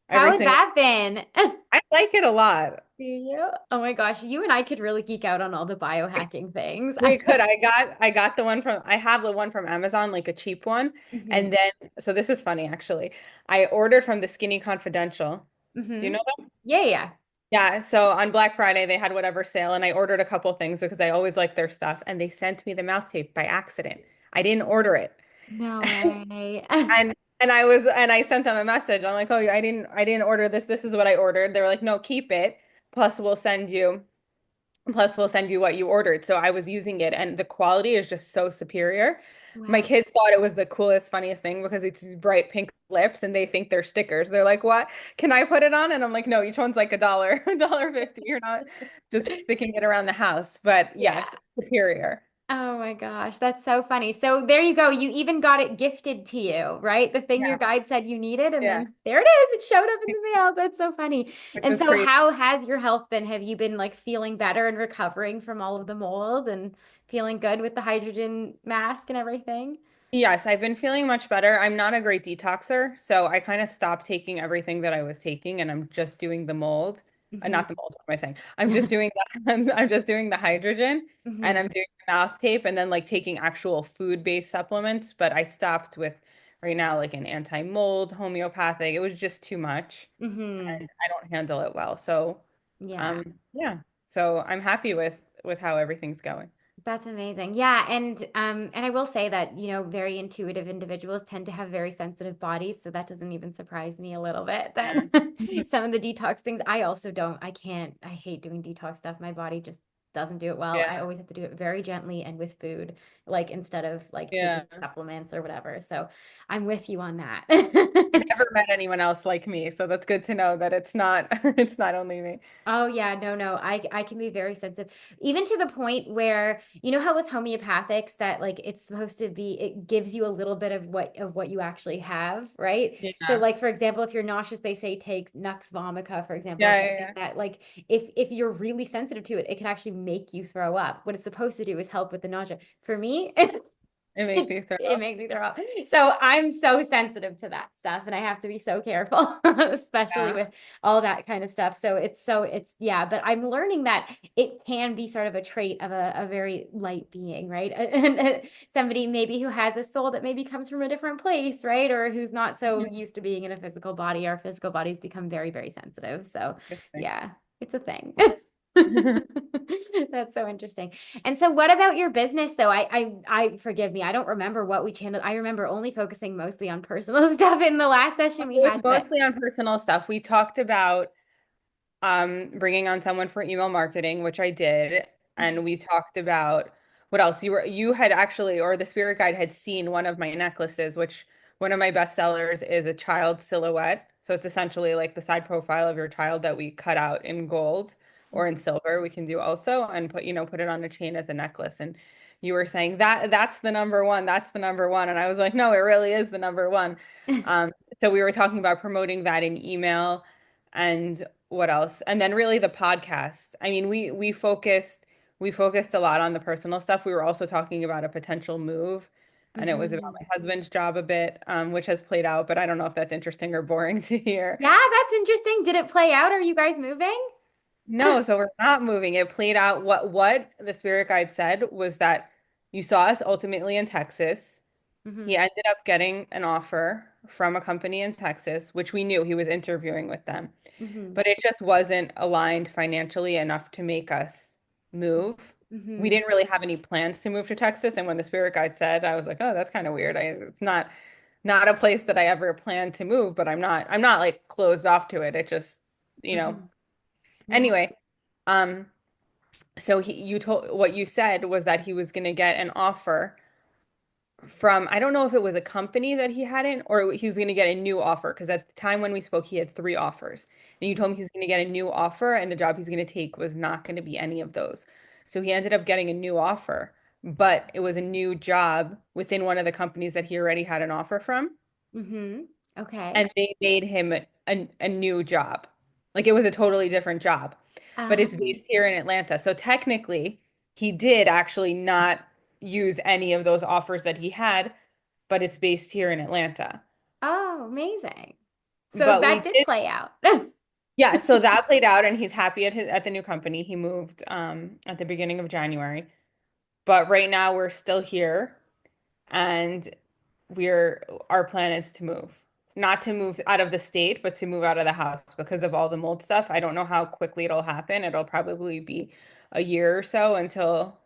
Speaker 1: How
Speaker 2: every
Speaker 1: has
Speaker 2: single.
Speaker 1: that been?
Speaker 2: I like it a lot.
Speaker 1: Do you? Oh my gosh, you and I could really geek out on all the biohacking things.
Speaker 2: We could. I got the one from I have the one from Amazon, like a cheap one.
Speaker 1: Hmm.
Speaker 2: And then so this is funny actually. I ordered from the Skinny Confidential. Do you
Speaker 1: Hmm.
Speaker 2: know them?
Speaker 1: Yeah, yeah.
Speaker 2: Yeah, so on Black Friday they had whatever sale and I ordered a couple things because I always like their stuff and they sent me the mouth tape by accident. I didn't order it.
Speaker 1: No way.
Speaker 2: And I sent them a message. I'm like, "Oh, I didn't order this. This is what I ordered." They were like, "No, keep it. Plus we'll send you what you ordered." So I was using it and the quality is just so superior. My
Speaker 1: Wow.
Speaker 2: kids thought it was the coolest, funniest thing because it's these bright pink lips and they think they're stickers. They're like, "What? Can I put it on?" And I'm like, "No, each one's like a dollar, $1.50. You're not just sticking it around the house." But
Speaker 1: Yeah.
Speaker 2: yes, superior.
Speaker 1: Oh my gosh, that's so funny. So there you go. You even got it gifted to you, right? The thing your
Speaker 2: Yeah.
Speaker 1: guide said you needed, and
Speaker 2: Yeah.
Speaker 1: then there it is. It showed up in the mail. That's so funny.
Speaker 2: Which
Speaker 1: And
Speaker 2: was
Speaker 1: so
Speaker 2: crazy.
Speaker 1: how has your health been? Have you been like feeling better and recovering from all of the mold and feeling good with the hydrogen mask and everything?
Speaker 2: Yes, I've been feeling much better. I'm not a great detoxer, so I kind of stopped taking everything that I was taking and I'm just doing the mold.
Speaker 1: Hmm.
Speaker 2: Not the mold, what am I saying? I'm just doing that. I'm just doing the hydrogen and
Speaker 1: Hmm.
Speaker 2: I'm doing the mouth tape and then like taking actual food-based supplements, but I stopped with right now like an anti-mold, homeopathic. It was just too much
Speaker 1: Hmm.
Speaker 2: and I don't handle it well. So,
Speaker 1: Yeah.
Speaker 2: yeah. So I'm happy with how everything's going.
Speaker 1: That's amazing. Yeah, and I will say that, very intuitive individuals tend to have very sensitive bodies, so that doesn't even surprise me a little bit that
Speaker 2: Yeah.
Speaker 1: some of the detox things I also don't. I hate doing detox stuff. My body just doesn't do it well.
Speaker 2: Yeah.
Speaker 1: I always have to do it very gently and with food, like instead of like taking
Speaker 2: Yeah.
Speaker 1: supplements or whatever. So I'm with you on that.
Speaker 2: I've never met anyone else like me, so that's good to know that it's not it's not only me.
Speaker 1: Oh yeah, no, no. I can be very sensitive, even to the point where you know how with homeopathics that like it's supposed to be it gives you a little bit of what you actually have, right? So
Speaker 2: Yeah.
Speaker 1: like for example, if you're nauseous, they say take Nux vomica, for example, or
Speaker 2: Yeah,
Speaker 1: something
Speaker 2: yeah,
Speaker 1: that like if you're really sensitive to it, it can actually make you throw up. What it's supposed to do is help with the nausea. For me,
Speaker 2: yeah. It makes you throw
Speaker 1: it
Speaker 2: up.
Speaker 1: makes me throw up. So I'm so sensitive to that stuff and I have to be so careful, especially
Speaker 2: Yeah.
Speaker 1: with all that kind of stuff. So it's yeah, but I'm learning that it can be sort of a trait of a very light being, right? And somebody maybe who has a soul that maybe comes from a different place, right? Or who's not so used to being in a physical body. Our physical bodies become very, very sensitive. So
Speaker 2: Interesting.
Speaker 1: yeah, it's a thing. That's so interesting. And so what about your business though? I forgive me. I don't remember what we channeled. I remember only focusing mostly on personal stuff in the last session we
Speaker 2: It was
Speaker 1: had, but
Speaker 2: mostly on personal stuff. We talked about bringing on someone for email marketing, which I did, and we talked about what else? You had actually, or the spirit guide had seen one of my necklaces, which one of my best sellers is a child silhouette. So it's essentially like the side profile of your child that we cut out in gold or in silver. We can do also and put it on a chain as a necklace. And you were saying that that's the number one, that's the number one. And I was like, no, it really is the number one. Um, so we were talking about promoting that in email and what else? And then really the podcast. I mean, we focused a lot on the personal stuff. We were also talking about a potential move, and it was about
Speaker 1: Mhm.
Speaker 2: my husband's job a bit, which has played out, but I don't know if that's interesting or boring to hear.
Speaker 1: Yeah, that's interesting. Did it play out? Are you guys moving?
Speaker 2: No, so we're not moving. It played out what the spirit guide said was that you saw us ultimately in Texas. He
Speaker 1: Hmm.
Speaker 2: ended up getting an offer from a company in Texas, which we knew he was interviewing with them.
Speaker 1: Hmm.
Speaker 2: But it just wasn't aligned financially enough to make us move. We
Speaker 1: Hmm.
Speaker 2: didn't really have any plans to move to Texas, and when the spirit guide said, I was like, "Oh, that's kind of weird. It's not a place that I ever planned to move, but I'm not like closed off to it. It just, you know.
Speaker 1: Hmm. Yeah.
Speaker 2: Anyway, um, so you told what you said was that he was going to get an offer from, I don't know if it was a company that he hadn't, or he was going to get a new offer. Because at the time when we spoke, he had three offers. And you told me he's going to get a new offer, and the job he's going to take was not going to be any of those. So he ended up getting a new offer, but it was a new job within one of the companies that he already had an offer from.
Speaker 1: Mm-hmm. Okay.
Speaker 2: And they made him a new job. Like it was a totally different job, but it's
Speaker 1: Um,
Speaker 2: based here in Atlanta. So technically, he did actually not use any of those offers that he had, but it's based here in Atlanta.
Speaker 1: oh, amazing. So
Speaker 2: But
Speaker 1: that
Speaker 2: we
Speaker 1: did
Speaker 2: did,
Speaker 1: play out.
Speaker 2: yeah, so that played out and he's happy at the new company. He moved at the beginning of January. But right now we're still here and we're our plan is to move. Not to move out of the state, but to move out of the house because of all the mold stuff. I don't know how quickly it'll happen. It'll probably be a year or so until,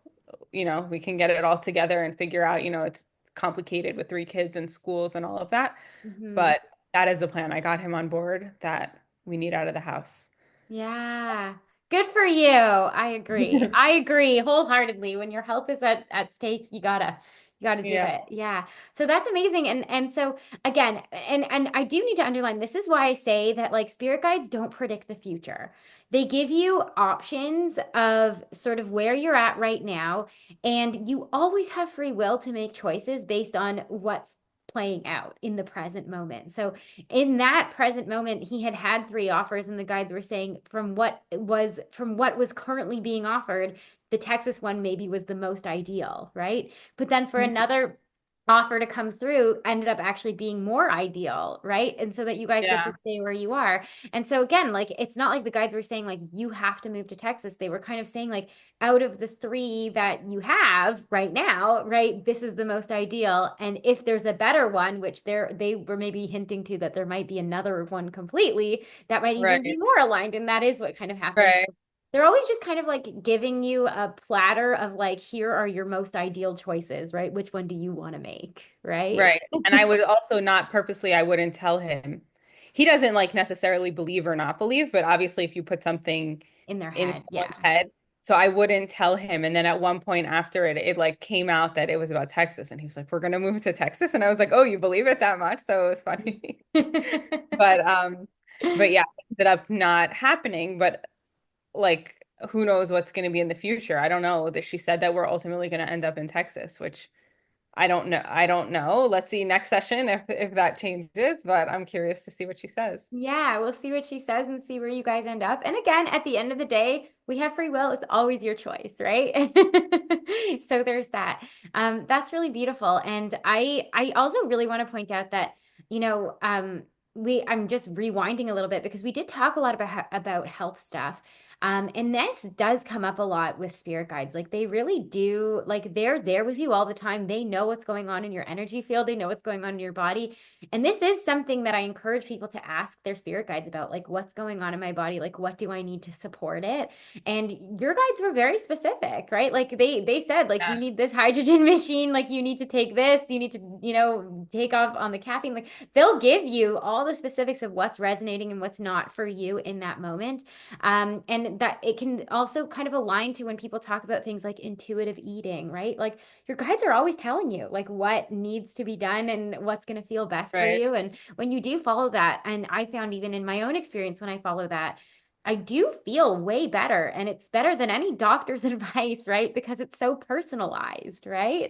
Speaker 2: we can get it all together and figure out, it's complicated with three kids and schools and all of that.
Speaker 1: Hmm.
Speaker 2: But that is the plan. I got him on board that we need out of the house.
Speaker 1: Yeah. Good for you. I agree. I agree wholeheartedly. When your health is at stake, you gotta do
Speaker 2: Yeah.
Speaker 1: it. Yeah. So that's amazing. And so again, and I do need to underline this is why I say that like spirit guides don't predict the future. They give you options of sort of where you're at right now, and you always have free will to make choices based on what's playing out in the present moment. So in that present moment, he had three offers, and the guides were saying from what was currently being offered, the Texas one maybe was the most ideal, right? But then for another offer to come through ended up actually being more ideal, right? And so that you guys get to
Speaker 2: Yeah.
Speaker 1: stay where you are. And so again, like it's not like the guides were saying like you have to move to Texas. They were kind of saying like out of the three that you have right now, right, this is the most ideal. And if there's a better one, which they were maybe hinting to that there might be another one completely that might even be
Speaker 2: Right.
Speaker 1: more aligned. And that is what kind of happened.
Speaker 2: Right.
Speaker 1: They're always just kind of like giving you a platter of like, here are your most ideal choices, right? Which one do you want to make, right?
Speaker 2: Right. And I would also not purposely, I wouldn't tell him. He doesn't like necessarily believe or not believe, but obviously if you put something
Speaker 1: In their
Speaker 2: in
Speaker 1: head.
Speaker 2: someone's
Speaker 1: Yeah.
Speaker 2: head, so I wouldn't tell him. And then at one point after it like came out that it was about Texas and he was like, "We're gonna move to Texas." And I was like, "Oh, you believe it that much?" So it was funny. But yeah, it ended up not happening, but like who knows what's going to be in the future. I don't know that she said that we're ultimately going to end up in Texas, which I don't know. I don't know. Let's see next session if that changes, but I'm curious to see what she says.
Speaker 1: Yeah, we'll see what she says and see where you guys end up. And again, at the end of the day, we have free will. It's always your choice, right? So there's that. That's really beautiful. And I also really want to point out that, you know, I'm just rewinding a little bit because we did talk a lot about health stuff. And this does come up a lot with spirit guides. Like they really do, like they're there with you all the time. They know what's going on in your energy field. They know what's going on in your body. And this is something that I encourage people to ask their spirit guides about, like what's going on in my body, like what do I need to support it? And your guides were very specific, right? Like they said, like you
Speaker 2: Yeah.
Speaker 1: need this hydrogen machine, like you need to take this, you need to, take off on the caffeine. Like they'll give you all the specifics of what's resonating and what's not for you in that moment. And that it can also kind of align to when people talk about things like intuitive eating, right? Like your guides are always telling you like what needs to be done and what's going to feel best for
Speaker 2: Right.
Speaker 1: you. And when you do follow that, and I found even in my own experience when I follow that, I do feel way better. And it's better than any doctor's advice, right? Because it's so personalized, right?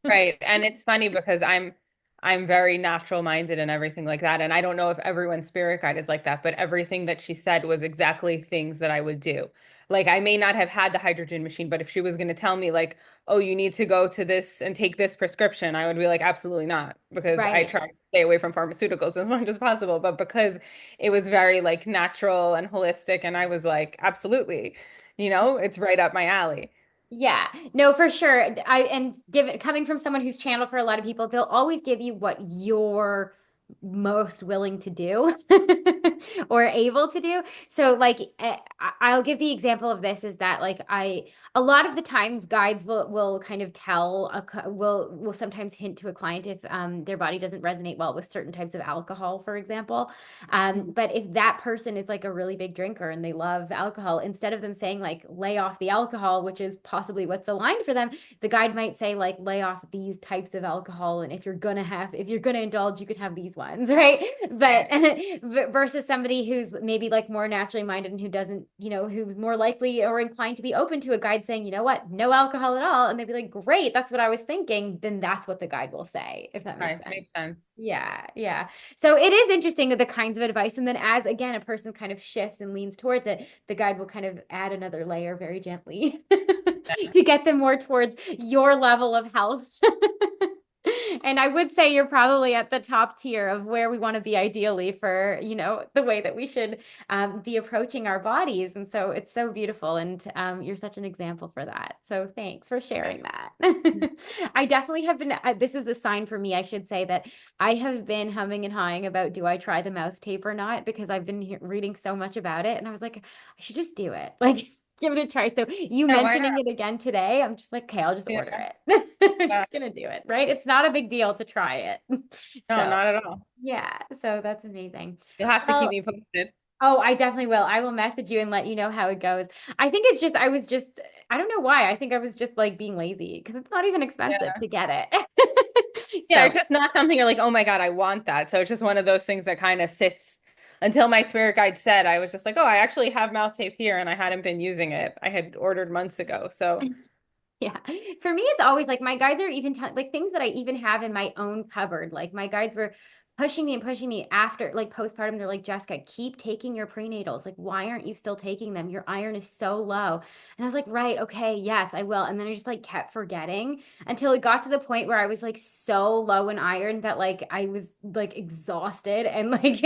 Speaker 2: Right. And it's funny because I'm very natural minded and everything like that. And I don't know if everyone's spirit guide is like that, but everything that she said was exactly things that I would do. Like I may not have had the hydrogen machine, but if she was going to tell me like, "Oh, you need to go to this and take this prescription," I would be like, "Absolutely not," because I
Speaker 1: Right.
Speaker 2: try to stay away from pharmaceuticals as much as possible. But because it was very like natural and holistic, and I was like, "Absolutely, it's right up my alley."
Speaker 1: Yeah, no, for sure. I and give it coming from someone who's channeled for a lot of people, they'll always give you what your most willing to do or able to do. So like I'll give the example of this is that like I a lot of the times guides will kind of tell will sometimes hint to a client if their body doesn't resonate well with certain types of alcohol, for example.
Speaker 2: Mhm.
Speaker 1: But if that person is like a really big drinker and they love alcohol, instead of them saying like lay off the alcohol, which is possibly what's aligned for them, the guide might say like lay off these types of alcohol, and if you're gonna indulge, you could have these ones, right? But versus somebody who's maybe like more naturally minded and who doesn't, who's more likely or inclined to be open to a guide saying, you know what, no alcohol at all, and they'd be like, great, that's what I was thinking. Then that's what the guide will say, if that makes
Speaker 2: Okay,
Speaker 1: sense.
Speaker 2: makes sense.
Speaker 1: Yeah, yeah. So it is interesting the kinds of advice. And then as again, a person kind of shifts and leans towards it, the guide will kind of add another layer very gently
Speaker 2: Yeah.
Speaker 1: to get them more towards your level of health. And I would say you're probably at the top tier of where we want to be ideally for, the way that we should be approaching our bodies. And so it's so beautiful. And you're such an example for that. So thanks for sharing that. I definitely have been, this is a sign for me, I should say, that I have been humming and hawing about do I try the mouth tape or not? Because I've been reading so much about it. And I was like, I should just do it. Like, give it a try. So you
Speaker 2: Yeah, why not?
Speaker 1: mentioning it again today, I'm just like, okay, I'll just
Speaker 2: Yeah,
Speaker 1: order it. I'm
Speaker 2: yeah.
Speaker 1: just gonna do it, right? It's not a big deal to try it.
Speaker 2: No,
Speaker 1: So
Speaker 2: not at all.
Speaker 1: yeah, so that's amazing.
Speaker 2: You'll have to keep
Speaker 1: Well,
Speaker 2: me posted.
Speaker 1: oh, I definitely will. I will message you and let you know how it goes. I think it's just, I don't know why. I think I was just like being lazy because it's not even expensive
Speaker 2: Yeah.
Speaker 1: to get it.
Speaker 2: Yeah, it's
Speaker 1: So
Speaker 2: just not something you're like, oh my God, I want that. So it's just one of those things that kind of sits until my spirit guide said, I was just like, oh, I actually have mouth tape here and I hadn't been using it. I had ordered months ago. So
Speaker 1: yeah. For me, it's always like my guides are even telling like things that I even have in my own cupboard. Like my guides were pushing me and pushing me after like postpartum. They're like, Jessica, keep taking your prenatals. Like, why aren't you still taking them? Your iron is so low. And I was like, right, okay, yes, I will. And then I just like kept forgetting until it got to the point where I was like so low in iron that like I was like exhausted and like,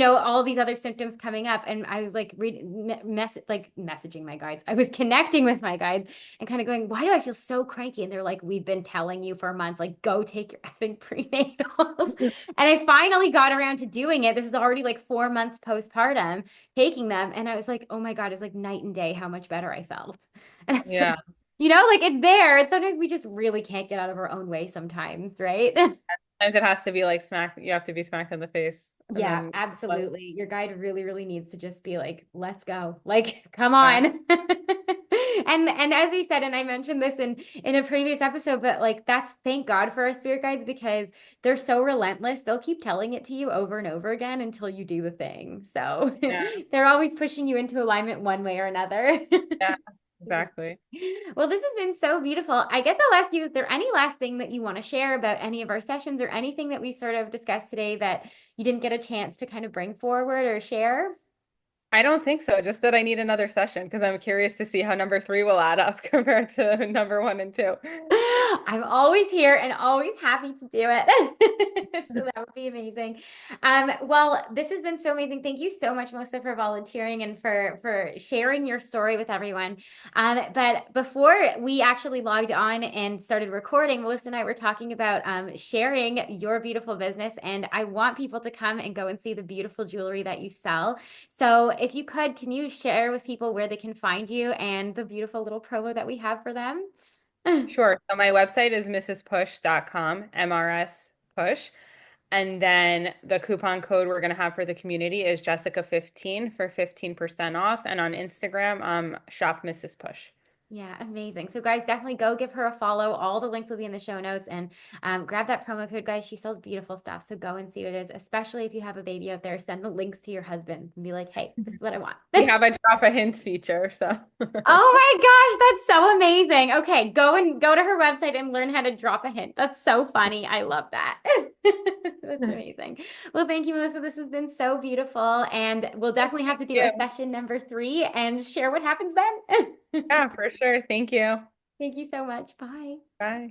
Speaker 1: all these other symptoms coming up. And I was like messaging my guides. I was connecting with my guides and kind of going, why do I feel so cranky? And they're like, we've been telling you for months, like, go take your effing prenatals. And I finally got around to doing it. This is already like 4 months postpartum, taking them. And I was like, oh my God, it's like night and day how much better I felt. And I was
Speaker 2: yeah,
Speaker 1: like, like it's there. And sometimes we just really can't get out of our own way sometimes, right?
Speaker 2: sometimes it has to be like smack, you have to be smacked in the face and
Speaker 1: Yeah,
Speaker 2: then like,
Speaker 1: absolutely. Your guide really, really needs to just be like, let's go. Like, come
Speaker 2: yeah,
Speaker 1: on. And as we said, and I mentioned this in a previous episode, but like that's thank God for our spirit guides because they're so relentless. They'll keep telling it to you over and over again until you do the thing. So
Speaker 2: yeah,
Speaker 1: they're always pushing you into alignment one way or another.
Speaker 2: yeah, exactly.
Speaker 1: Well, this has been so beautiful. I guess I'll ask you, is there any last thing that you want to share about any of our sessions or anything that we sort of discussed today that you didn't get a chance to kind of bring forward or share?
Speaker 2: I don't think so. Just that I need another session because I'm curious to see how number three will add up compared to number one and two.
Speaker 1: I'm always here and always happy to do it. So that would be amazing. Well, this has been so amazing. Thank you so much, Melissa, for volunteering and for sharing your story with everyone. But before we actually logged on and started recording, Melissa and I were talking about sharing your beautiful business, and I want people to come and go and see the beautiful jewelry that you sell. So if you could, can you share with people where they can find you and the beautiful little promo that we have for them?
Speaker 2: Sure. So my website is mrspush.com, MRS push. And then the coupon code we're going to have for the community is Jessica15 for 15% off. And on Instagram, shop Mrs. Push.
Speaker 1: Yeah, amazing. So, guys, definitely go give her a follow. All the links will be in the show notes and grab that promo code, guys. She sells beautiful stuff. So, go and see what it is, especially if you have a baby out there. Send the links to your husband and be like, hey, this is what I want.
Speaker 2: We have a drop a hint feature. So,
Speaker 1: Oh my gosh, that's so amazing. Okay, go to her website and learn how to drop a hint. That's so funny. I love that. That's amazing. Well, thank you, Melissa. This has been so beautiful. And we'll
Speaker 2: yes,
Speaker 1: definitely have
Speaker 2: thank
Speaker 1: to do a
Speaker 2: you.
Speaker 1: session number 3 and share what happens then.
Speaker 2: Yeah, for sure. Thank you.
Speaker 1: Thank you so much. Bye.
Speaker 2: Bye.